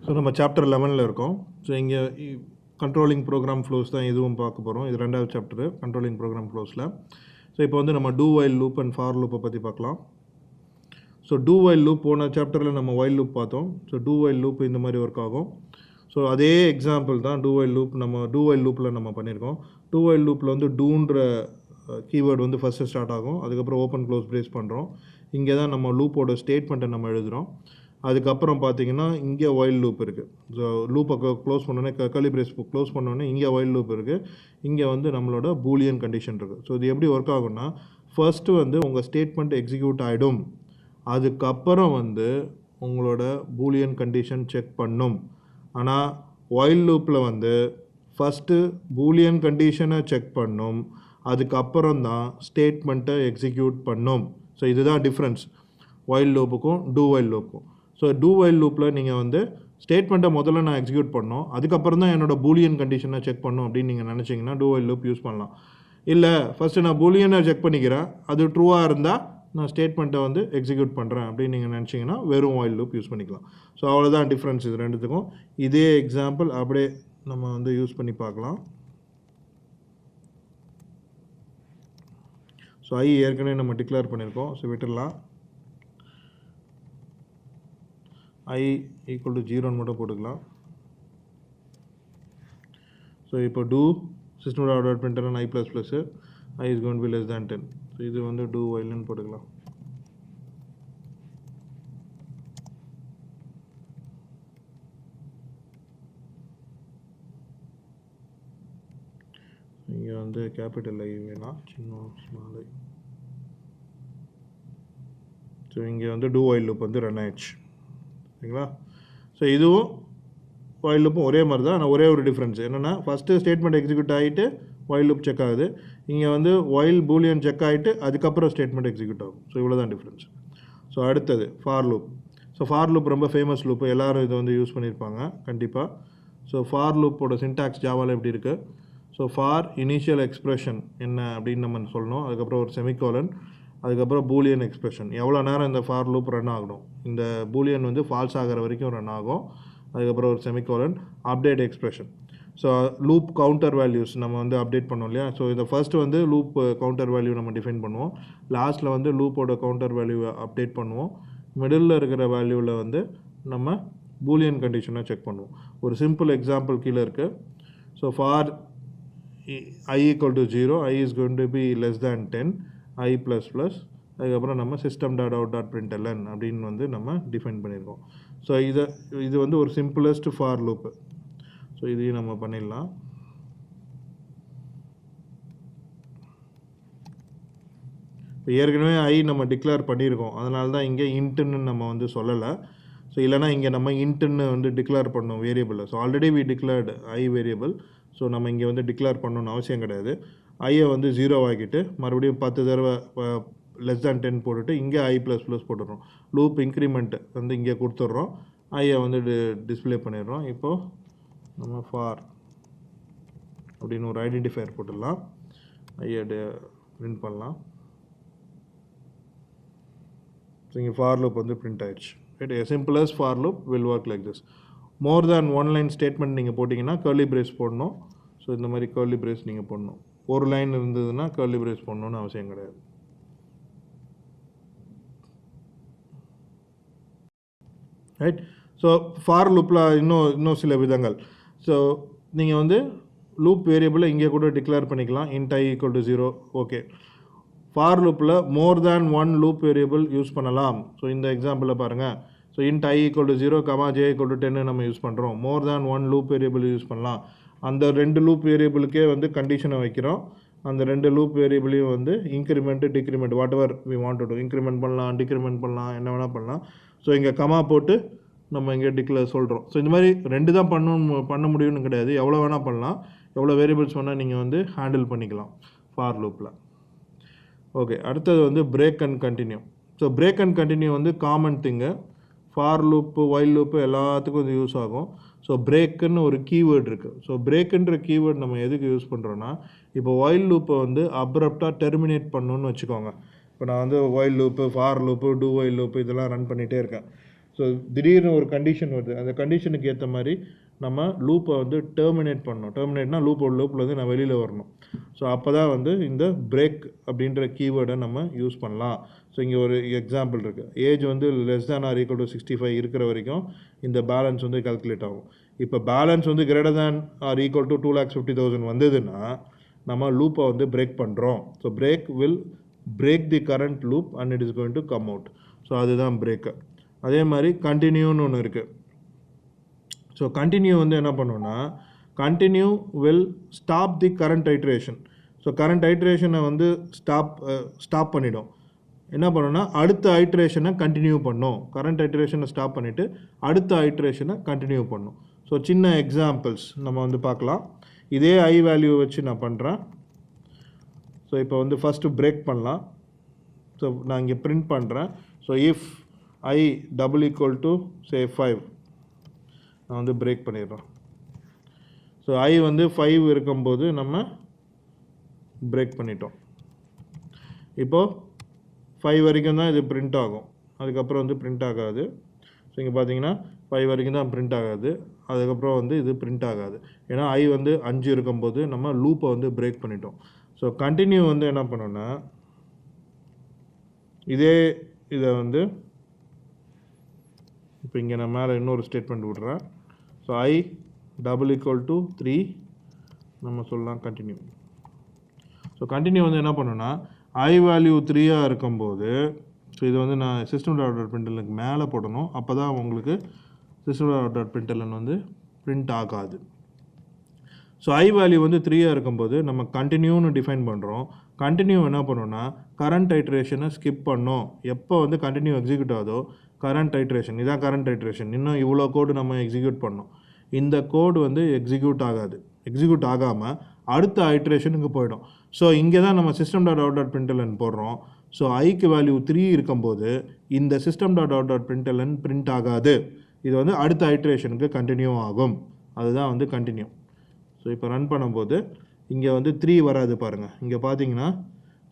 So நம்ம chapter 11ல் இருக்கோம். So இங்கே கண்ட்ரோலிங் ப்ரோக்ராம் ஃப்ளோஸ் தான் இதுவும் பார்க்க போகிறோம். இது 2வது சாப்டரு கண்ட்ரோலிங் ப்ரோக்ராம் ஃப்ளோஸில். ஸோ இப்போ வந்து நம்ம two while loop and for லூப்பை பற்றி பார்க்கலாம். ஸோ டூ வைல் லூப் போன சாப்டரில் நம்ம வைல் லூப் பார்த்தோம். ஸோ டூ வைல் லூப் இந்த மாதிரி ஒர்க் ஆகும். ஸோ அதே எக்ஸாம்பிள் தான் டூ வைல் லூப் நம்ம டூ வைல் லூப்பில் நம்ம பண்ணியிருக்கோம். டூ வைல் லூப்பில் வந்து டூன்ற கீவேர்டு வந்து ஃபஸ்ட்டு ஸ்டார்ட் ஆகும். அதுக்கப்புறம் ஓப்பன் க்ளோஸ் பிரேஸ் பண்ணுறோம். இங்கே தான் நம்ம லூப்போட ஸ்டேட்மெண்ட்டை நம்ம எழுதுகிறோம். அதுக்கப்புறம் பார்த்தீங்கன்னா இங்கே வைல் லூப் இருக்குது. ஸோ லூப்பை க்ளோஸ் பண்ணோன்னே கர்லி பிரேஸ் க்ளோஸ் பண்ணோன்னே இங்கே வைல் லூப் இருக்குது. இங்கே வந்து நம்மளோட பூலியன் கண்டிஷன் இருக்குது. ஸோ இது எப்படி ஒர்க் ஆகும்னா, ஃபர்ஸ்ட்டு வந்து உங்கள் ஸ்டேட்மெண்ட் எக்ஸிக்யூட் ஆகிடும். அதுக்கப்புறம் வந்து உங்களோட பூலியன் கண்டிஷன் செக் பண்ணும். ஆனால் வைல் லூப்பில் வந்து ஃபஸ்ட்டு பூலியன் கண்டிஷனை செக் பண்ணும், அதுக்கப்புறம் தான் ஸ்டேட்மெண்ட்டை எக்ஸிக்யூட் பண்ணும். ஸோ இதுதான் டிஃப்ரென்ஸ் வைல் லூப்புக்கும் டூ வைல் லூப்புக்கும். ஸோ டூ வைல் லூப்பில் நீங்கள் வந்து ஸ்டேட்மெண்ட்டை முதல்ல நான் எக்ஸிக்யூட் பண்ணணும், அதுக்கப்புறம் தான் என்னோட பூலியன் கண்டிஷனை செக் பண்ணணும் அப்படின்னு நீங்கள் நினச்சிங்கன்னா டூ வைல் லூப் யூஸ் பண்ணலாம். இல்லை ஃபஸ்ட்டு நான் பூலியனை செக் பண்ணிக்கிறேன், அது ட்ரூவாக இருந்தால் நான் ஸ்டேட்மெண்ட்டை வந்து எக்ஸிக்யூட் பண்ணுறேன் அப்படின்னு நீங்கள் நினச்சிங்கன்னா வெறும் வைல் லூப் யூஸ் பண்ணிக்கலாம். ஸோ அவ்வளோதான் டிஃப்ரென்ஸ் இது ரெண்டுத்துக்கும். இதே எக்ஸாம்பிள் அப்படியே நம்ம வந்து யூஸ் பண்ணி பார்க்கலாம். ஸோ ஐ ஏற்கனவே நம்ம டிக்ளேர் பண்ணியிருக்கோம். ஸோ விட்டுடலாம். I equal to 0 மட்டும் போட்டுக்கலாம். ஸோ இப்போ do system dot out printer and I plus plus I is going to be less than 10. So இது வந்து do while ன்னு போட்டுக்கலாம். இங்கே வந்து கேபிட்டல் ஐ வேணாம், சின்ன ஸ்மால் ஐ. ஸோ இங்கே வந்து do while loop வந்து ரன் ஆயிடுச்சு. சரிங்களா? ஸோ இதுவும் வைல் லூப்பும் ஒரே மாதிரி தான். ஆனால் ஒரே ஒரு டிஃப்ரென்ஸ் என்னென்னா, ஃபஸ்ட்டு ஸ்டேட்மெண்ட் எக்ஸிக்யூட் ஆகிட்டு வைல் லூப் செக் ஆகுது. இங்கே வந்து வைல் பூலியன் செக் ஆகிட்டு அதுக்கப்புறம் ஸ்டேட்மெண்ட் எக்ஸிக்யூட் ஆகும். ஸோ இவ்வளோ தான் டிஃப்ரென்ஸ். ஸோ அடுத்தது for loop. So for loop ரொம்ப ஃபேமஸ் லூப்பு, எல்லோரும் இதை வந்து யூஸ் பண்ணியிருப்பாங்க கண்டிப்பாக. ஸோ ஃபார் லூப்போட சின்டாக்ஸ் ஜாவாவில் எப்படி இருக்குது? ஸோ ஃபார் இனிஷியல் எக்ஸ்ப்ரெஷன் என்ன அப்படின்னு நம்ம சொல்லணும். அதுக்கப்புறம் ஒரு செமிகோலன், அதுக்கப்புறம் பூலியன் எக்ஸ்பிரஷன். எவ்வளோ நேரம் இந்த ஃபார் லூப் ரன் ஆகணும், இந்த பூலியன் வந்து ஃபால்ஸ் ஆகிற வரைக்கும் ரன் ஆகும். அதுக்கப்புறம் ஒரு semicolon, update expression. So loop counter values நம்ம வந்து அப்டேட் பண்ணோம் இல்லையா? ஸோ இதை ஃபர்ஸ்ட் வந்து லூப் கவுண்டர் வேல்யூ நம்ம டிஃபைன் பண்ணுவோம். லாஸ்ட்டில் வந்து லூப்போட கவுண்டர் வேல்யூவை அப்டேட் பண்ணுவோம். மிடில் இருக்கிற வேல்யூவில் வந்து நம்ம பூலியன் கண்டிஷனை செக் பண்ணுவோம். ஒரு சிம்பிள் எக்ஸாம்பிள் கீழே இருக்குது. So for I equal to 0, I is going to be less than 10, I plus plus, அதுக்கப்புறம் நம்ம system dot out dot println அப்படின்னு வந்து நம்ம டிஃபைன் பண்ணியிருக்கோம். ஸோ இது வந்து ஒரு சிம்பிளஸ்ட் ஃபார் லூப்பு. ஸோ இதையும் நம்ம பண்ணிடலாம். இப்போ ஏற்கனவே ஐ நம்ம டிக்ளேர் பண்ணியிருக்கோம், அதனால தான் இங்கே இன்ட்டுன்னு நம்ம வந்து சொல்லலை. ஸோ இல்லைனா இங்கே நம்ம இன்ட்டுன்னு வந்து டிக்ளேர் பண்ணோம் வேரியபிளில். So already we declared i variable. So நம்ம இங்கே வந்து டிக்ளேர் பண்ணணும்னு அவசியம் கிடையாது. ஐயை வந்து 0 ஆக்கிட்டு மறுபடியும் 10 தடவை லெஸ் தேன் 10 போட்டுட்டு இங்கே ஐ ப்ளஸ் ப்ளஸ் போட்டுடுறோம். லூப் இன்க்ரிமெண்ட் வந்து இங்கே கொடுத்துட்றோம், ஐயை வந்து டிஸ்பிளே பண்ணிடுறோம். இப்போது நம்ம ஃபார் அப்படின்னு ஒரு ஐடென்டிஃபையர் போட்டுடலாம், ஐயை பிரிண்ட் பண்ணலாம். ஸோ இங்கே ஃபார் லூப் வந்து பிரிண்ட் ஆயிடுச்சு. Right, simplest for loop will work like this. More than one line statement நீங்கள் போட்டிங்கன்னா கர்லி பிரேஸ் போடணும். ஸோ இந்த மாதிரி கர்லி பிரேஸ் நீங்கள் போடணும். ஒரு லைன் இருந்ததுன்னா கர்லி பிரேஸ் போடணும்னு அவசியம் கிடையாது. ரைட். ஸோ ஃபார் லூப்பில் இன்னும் சில விதங்கள். ஸோ நீங்கள் வந்து லூப் வேரியபிளை இங்கே கூட டிக்ளேர் பண்ணிக்கலாம். Int i equal to 0. Okay. For லூப்பில் more than one loop variable use பண்ணலாம். ஸோ இந்த எக்ஸாம்பிளில் பாருங்கள். So int i equal to 0, j equal to 10 நம்ம யூஸ் பண்ணுறோம். More than one loop variable use பண்ணலாம். அந்த 2 லூப் வேரியபிளுக்கே வந்து கண்டிஷனை வைக்கிறோம். அந்த 2 லூப் வேரியபிளையும் வந்து increment decrement what ever we want to do, increment பண்ணலாம், டிக்ரிமெண்ட் பண்ணலாம், என்ன வேணால் பண்ணலாம். ஸோ இங்கே கமா போட்டு நம்ம இங்கே டிக்ளேர் சொல்கிறோம். ஸோ இந்த மாதிரி 2 தான் பண்ண முடியும்னு கிடையாது, எவ்வளோ வேணால் பண்ணலாம். எவ்வளோ வேரியபிள்ஸ் வேணால் நீங்கள் வந்து ஹேண்டில் பண்ணிக்கலாம் ஃபார் லூப்பில். ஓகே, அடுத்தது வந்து break and continue. So break and continue வந்து common thing. For loop, while loop எல்லாத்துக்கும் இது யூஸ் ஆகும். ஸோ பிரேக்குன்னு ஒரு கீவேர்டு இருக்குது. ஸோ பிரேக்குன்ற கீவேர்டு நம்ம எதுக்கு யூஸ் பண்ணுறோன்னா, இப்போ வைல் லூப்பை வந்து அப்ரப்டாக டெர்மினேட் பண்ணணுன்னு வச்சுக்கோங்க. இப்போ நான் வந்து while loop, for loop, two while loop இதெல்லாம் ரன் பண்ணிகிட்டே இருக்கேன். ஸோ திடீர்னு ஒரு கண்டிஷன் வருது, அந்த கண்டிஷனுக்கு ஏற்ற மாதிரி நம்ம லூப்பை வந்து டெர்மினேட் பண்ணணும். டெர்மினேட்னா லூப்பில் வந்து நான் வெளியில் வரணும். ஸோ அப்போ தான் வந்து இந்த பிரேக் அப்படின்ற கீவேர்டை நம்ம யூஸ் பண்ணலாம். ஸோ இங்கே ஒரு எக்ஸாம்பிள் இருக்குது. ஏஜ் வந்து less than or equal to 65 இருக்கிற வரைக்கும் இந்த பேலன்ஸ் வந்து கால்குலேட் ஆகும். இப்போ பேலன்ஸ் வந்து greater than or equal to 2,50,000 வந்ததுன்னா நம்ம லூப்பை வந்து பிரேக் பண்ணுறோம். So break will break the current loop and it is going to come out. So அதுதான் பிரேக்கு. அதே மாதிரி கண்டினியூன்னு ஒன்று இருக்குது. ஸோ கண்டினியூ வந்து என்ன பண்ணுன்னா, continue will stop the current iteration. So current ஐட்ரேஷனை வந்து ஸ்டாப் பண்ணிடும். என்ன பண்ணுன்னா, அடுத்த ஐட்ரேஷனை கண்டினியூ பண்ணும். கரண்ட் ஐட்ரேஷனை ஸ்டாப் பண்ணிவிட்டு அடுத்த ஐட்ரேஷனை கண்டினியூ பண்ணும். ஸோ சின்ன எக்ஸாம்பிள்ஸ் நம்ம வந்து பார்க்கலாம். இதே ஐ வேல்யூ வச்சு நான் பண்ணுறேன். ஸோ இப்போ வந்து ஃபஸ்ட்டு பிரேக் பண்ணலாம். ஸோ நான் இங்கே பிரிண்ட் பண்ணுறேன். So if I double equal to say 5, நான் வந்து பிரேக் பண்ணிடுறோம். ஸோ I வந்து 5 இருக்கும்போது நம்ம பிரேக் பண்ணிட்டோம். இப்போது 5 வரைக்கும் தான் இது பிரிண்ட் ஆகும், அதுக்கப்புறம் வந்து பிரிண்ட் ஆகாது. ஸோ இங்கே பார்த்தீங்கன்னா 5 வரைக்கும் தான் பிரிண்ட் ஆகாது, அதுக்கப்புறம் வந்து இது பிரிண்ட் ஆகாது. ஏன்னா I வந்து 5 இருக்கும்போது நம்ம லூப்பை வந்து பிரேக் பண்ணிட்டோம். ஸோ கண்டினியூ வந்து என்ன பண்ணோன்னா, இதே இதை வந்து இப்போ இங்கே நான் மேலே இன்னொரு ஸ்டேட்மெண்ட் விட்றேன். So I double equal to 3 நம்ம சொல்லலாம் கண்டினியூ. ஸோ கண்டினியூ வந்து என்ன பண்ணுன்னா, I வேல்யூ 3 இருக்கும்போது, ஸோ இது வந்து நான் சிஸ்டம் டாட் பிரிண்டலுக்கு மேலே போடணும். அப்போ தான் உங்களுக்கு சிஸ்டம் டாட் பிரிண்டலன் வந்து பிரிண்ட் ஆகாது. ஸோ I வேல்யூ வந்து 3 இருக்கும்போது நம்ம கண்டினியூன்னு டிஃபைன் பண்ணுறோம். கண்டினியூ என்ன பண்ணோன்னா, கரண்ட் ஐட்ரேஷனை ஸ்கிப் பண்ணோம். எப்போ வந்து கண்டினியூ எக்ஸிக்யூட் ஆகுதோ கரண்ட் ஐட்ரேஷன், இதான் கரண்ட் ஐட்ரேஷன், இன்னும் இவ்வளோ கோடு நம்ம எக்ஸிக்யூட் பண்ணோம். இந்த கோடு வந்து எக்ஸிக்யூட் ஆகாது. எக்ஸிக்யூட் ஆகாமல் அடுத்த ஐட்ரேஷனுக்கு போயிடும். ஸோ இங்கே தான் நம்ம சிஸ்டம் டாட் அவுட் டாட் பிரிண்டலன் போடுறோம். ஸோ ஐக்கு வேல்யூ 3 இருக்கும்போது இந்த system dot out dot பிரிண்டலன் print ஆகாது. இது வந்து அடுத்த ஐட்ரேஷனுக்கு கண்டினியூ ஆகும். அதுதான் வந்து கண்டினியூ. ஸோ இப்போ ரன் பண்ணும்போது இங்கே வந்து 3 வராது பாருங்கள். இங்கே பார்த்தீங்கன்னா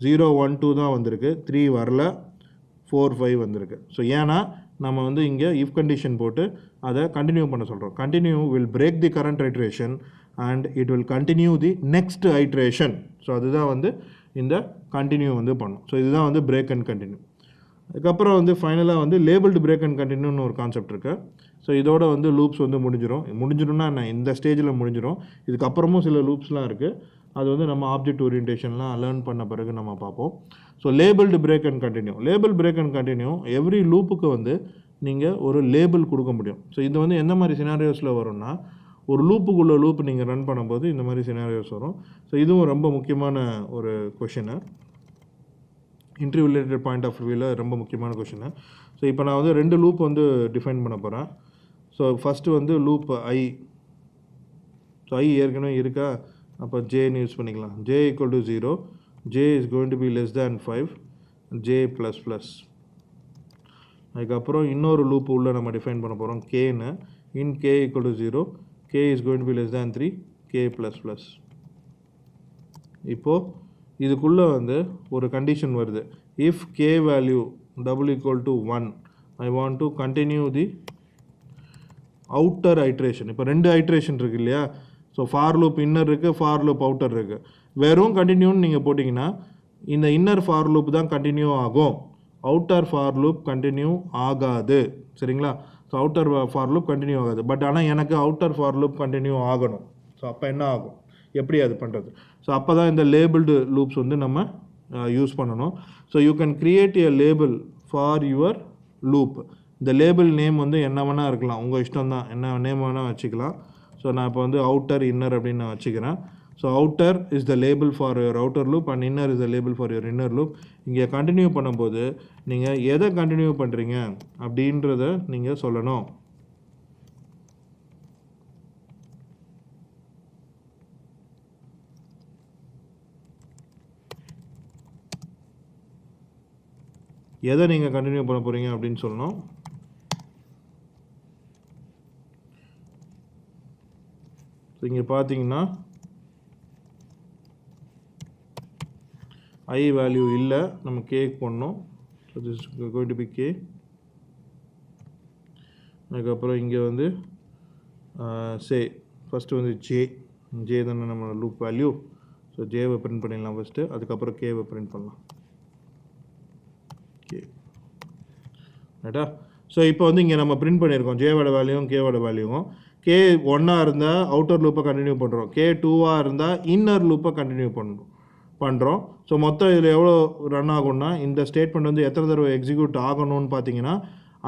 0 1 2 தான் வந்திருக்கு, 3 வரல, 4 5 வந்திருக்கு. ஸோ ஏன்னா நம்ம வந்து இங்கே இஃப் கண்டிஷன் போட்டு அதை கண்டினியூ பண்ண சொல்கிறோம். Continue will break the current iteration and it will continue the next iteration. So அதுதான் வந்து இந்த கண்டினியூ வந்து பண்ணும். ஸோ இதுதான் வந்து பிரேக் அண்ட் கண்டினியூ. அதுக்கப்புறம் வந்து ஃபைனலாக வந்து லேபிள்டு பிரேக் அண்ட் கண்டினியூன்னு ஒரு கான்செப்ட் இருக்குது. ஸோ இதோட வந்து லூப்ஸ் வந்து முடிஞ்சிடும்னா நான் இந்த ஸ்டேஜில் முடிஞ்சிடும். இதுக்கப்புறமும் சில லூப்ஸ்லாம் இருக்குது. அது வந்து நம்ம ஆப்ஜெக்ட் ஓரியன்டேஷன்லாம் லேர்ன் பண்ண பிறகு நம்ம பார்ப்போம். So labelled break and continue. Label break and continue every லூப்புக்கு வந்து நீங்கள் ஒரு லேபிள் கொடுக்க முடியும். ஸோ இது வந்து எந்த மாதிரி சினாரியோஸில் வரும்னா, ஒரு லூப்புக்குள்ள லூப் நீங்கள் ரன் பண்ணும்போது இந்த மாதிரி சினாரியோஸ் வரும். ஸோ இதுவும் ரொம்ப முக்கியமான ஒரு question, interview related point of வியூவில் ரொம்ப முக்கியமான கொஷினு. ஸோ இப்போ நான் வந்து 2 லூப் வந்து டிஃபைன் பண்ண போகிறேன். ஸோ ஃபஸ்ட்டு வந்து லூப் ஐ. ஸோ ஐ ஏற்கனவே இருக்கா, அப்போ ஜேன்னு யூஸ் பண்ணிக்கலாம். J equal to 0, j is going to be less than 5, j plus plus. அதுக்கப்புறம் இன்னொரு லூப் உள்ள நம்ம டிஃபைன் பண்ண போகிறோம் கேன்னு. In k equal to 0, k is going to be less than 3, k plus plus. இப்போது இதுக்குள்ளே வந்து ஒரு கண்டிஷன் வருது. If k value double equal to 1, I want to continue the outer iteration. இப்போ 2 ஐட்ரேஷன் இருக்குது இல்லையா. ஸோ ஃபார் லூப் இன்னர் இருக்குது, for loop outer இருக்குது. வெறும் கண்டினியூன்னு நீங்கள் போட்டிங்கன்னா இந்த இன்னர் ஃபார் லூப் தான் கண்டினியூ ஆகும், அவுட்டர் ஃபார் லூப் கண்டினியூ ஆகாது. சரிங்களா. So outer for loop continue ஆகாது. பட் ஆனால் எனக்கு அவுட்டர் ஃபார் லூப் கண்டினியூ ஆகணும். ஸோ அப்போ என்ன ஆகும், எப்படி அது பண்ணுறது? ஸோ அப்போ தான் இந்த லேபிள்டு லூப்ஸ் வந்து நம்ம யூஸ் பண்ணணும். So you can create a label for your loop. இந்த லேபிள் நேம் வந்து என்ன வேணால் இருக்கலாம், உங்கள் இஷ்டம் தான், என்ன நேம் வேணால் வச்சுக்கலாம். ஸோ நான் இப்போ வந்து அவுட்டர் இன்னர் அப்படின்னு நான் வச்சுக்கிறேன். So outer is the label for your outer loop and inner is the label for your inner loop. இங்கே கண்டினியூ பண்ணும்போது நீங்கள் எதை கண்டினியூ பண்ணுறீங்க அப்படின்றத நீங்கள் சொல்லணும். எதை நீங்கள் கண்டினியூ பண்ண போகிறீங்க அப்படின்னு சொல்லணும். ஸோ இங்கே பார்த்தீங்கன்னா ஐ வேல்யூ இல்லை, நம்ம கேக்கு பண்ணோம். So this is going to B K. அதுக்கப்புறம் இங்கே வந்து சே ஃபஸ்ட்டு வந்து ஜே தானே நம்ம லூப் வேல்யூ. ஸோ ஜேவை பிரிண்ட் பண்ணிடலாம் ஃபஸ்ட்டு, அதுக்கப்புறம் கேவை பிரிண்ட் பண்ணலாம். கே ரைட்டா. ஸோ இப்போ வந்து இங்கே நம்ம பிரிண்ட் பண்ணியிருக்கோம் ஜேவோட வேல்யூவும் கேவோட வேல்யூவும். கே 1 இருந்தால் அவுட்டர் லூப்பை கண்டினியூ பண்ணுறோம், கே 2 இருந்தால் இன்னர் லூப்பை கண்டினியூ பண்ணுறோம். ஸோ மொத்தம் இதில் எவ்வளோ ரன் ஆகும்னா, இந்த ஸ்டேட்மெண்ட் வந்து எத்தனை தடவை எக்ஸிக்யூட் ஆகணும்னு பார்த்தீங்கன்னா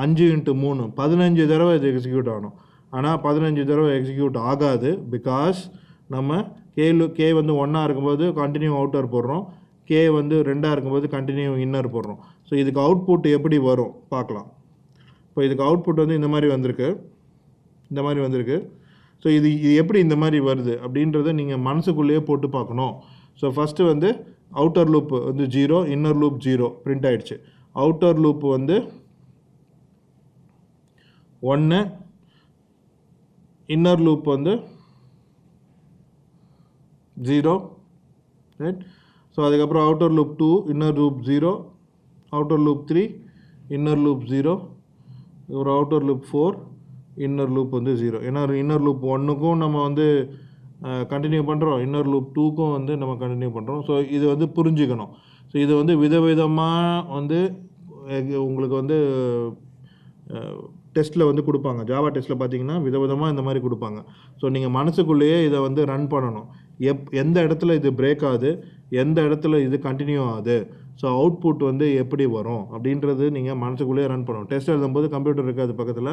5 × 3 15 தடவை இது எக்ஸிக்யூட் ஆகணும். ஆனால் 15 தடவை எக்ஸிக்யூட் ஆகாது. பிகாஸ் நம்ம கே வந்து 1 இருக்கும்போது கண்டினியூ அவுட்டர் போடுறோம், கே வந்து 2 இருக்கும்போது கண்டினியூ இன்னர் போடுறோம். ஸோ இதுக்கு அவுட்புட் எப்படி வரும் பார்க்கலாம். இப்போ இதுக்கு அவுட்புட் வந்து இந்த மாதிரி வந்திருக்கு. ஸோ இது எப்படி இந்த மாதிரி வருது அப்படின்றத நீங்கள் மனசுக்குள்ளேயே போட்டு பார்க்கணும். ஸோ ஃபஸ்ட்டு வந்து அவுட்டர் லூப் வந்து 0, இன்னர் லூப் 0 பிரிண்ட் ஆகிடுச்சு. அவுட்டர் லூப் வந்து 1, இன்னர் லூப் வந்து 0, ரைட். ஸோ அதுக்கப்புறம் outer loop 2, inner loop 0, outer loop 3, inner loop 0, ஒரு அவுட்டர் லூப் 4, இன்னர் லூப் வந்து 0. ஏன்னா இன்னர் லூப் 1க்கும் நம்ம வந்து கண்டினியூ பண்ணுறோம், இன்னர் லூப் 2க்கும் வந்து நம்ம கண்டினியூ பண்ணுறோம். ஸோ இது வந்து புரிஞ்சுக்கணும். ஸோ இது வந்து விதவிதமாக வந்து உங்களுக்கு வந்து டெஸ்ட்டில் வந்து கொடுப்பாங்க. ஜாவா டெஸ்ட்டில் பார்த்தீங்கன்னா விதவிதமாக இந்த மாதிரி கொடுப்பாங்க. ஸோ நீங்கள் மனசுக்குள்ளேயே இதை வந்து ரன் பண்ணணும். எந்த இடத்துல இது பிரேக் ஆகுது, எந்த இடத்துல இது கண்டினியூ ஆகுது, ஸோ அவுட்புட் வந்து எப்படி வரும் அப்படின்றது நீங்கள் மனசுக்குள்ளேயே ரன் பண்ணணும். டெஸ்ட் எழுதும்போது கம்ப்யூட்டர் இருக்காது பக்கத்தில்,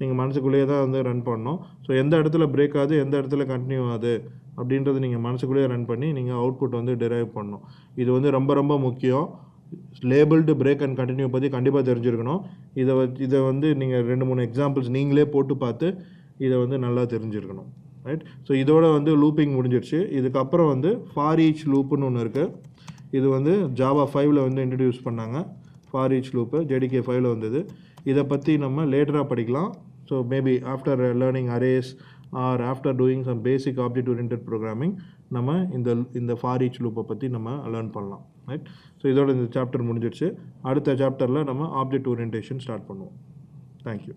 நீங்கள் மனசுக்குள்ளேயே தான் வந்து ரன் பண்ணணும். ஸோ எந்த இடத்துல பிரேக் ஆகுது, எந்த இடத்துல கண்டினியூ ஆகுது அப்படின்றது நீங்கள் மனசுக்குள்ளேயே ரன் பண்ணி நீங்கள் அவுட்புட் வந்து டிரைவ் பண்ணணும். இது வந்து ரொம்ப ரொம்ப முக்கியம். லேபிள்டு பிரேக் அண்ட் கண்டினியூ பற்றி கண்டிப்பாக தெரிஞ்சிருக்கணும். இதை வந்து நீங்கள் 2-3 எக்ஸாம்பிள்ஸ் நீங்களே போட்டு பார்த்து இதை வந்து நல்லா தெரிஞ்சிருக்கணும், ரைட். ஸோ இதோட வந்து லூப்பிங் முடிஞ்சிருச்சு. இதுக்கப்புறம் வந்து ஃபார் ஈச் லூப்புன்னு ஒன்று இருக்குது. இது வந்து ஜாவா 5ல் வந்து இன்ட்ரடியூஸ் பண்ணாங்க. ஃபார் ஈச் லூப்பு JDK 5ல் வந்தது. இதை பற்றி நம்ம லேட்டராக படிக்கலாம். So maybe after learning arrays or after doing some basic object oriented programming நம்ம இந்த ஃபார் ஈச் லூப்பை பற்றி நம்ம லேர்ன் பண்ணலாம், ரைட். ஸோ இதோட இந்த சாப்டர் முடிஞ்சிடுச்சு. அடுத்த சாப்டரில் நம்ம ஆப்ஜெக்ட் ஓரியன்டேஷன் ஸ்டார்ட் பண்ணுவோம். தேங்க்யூ.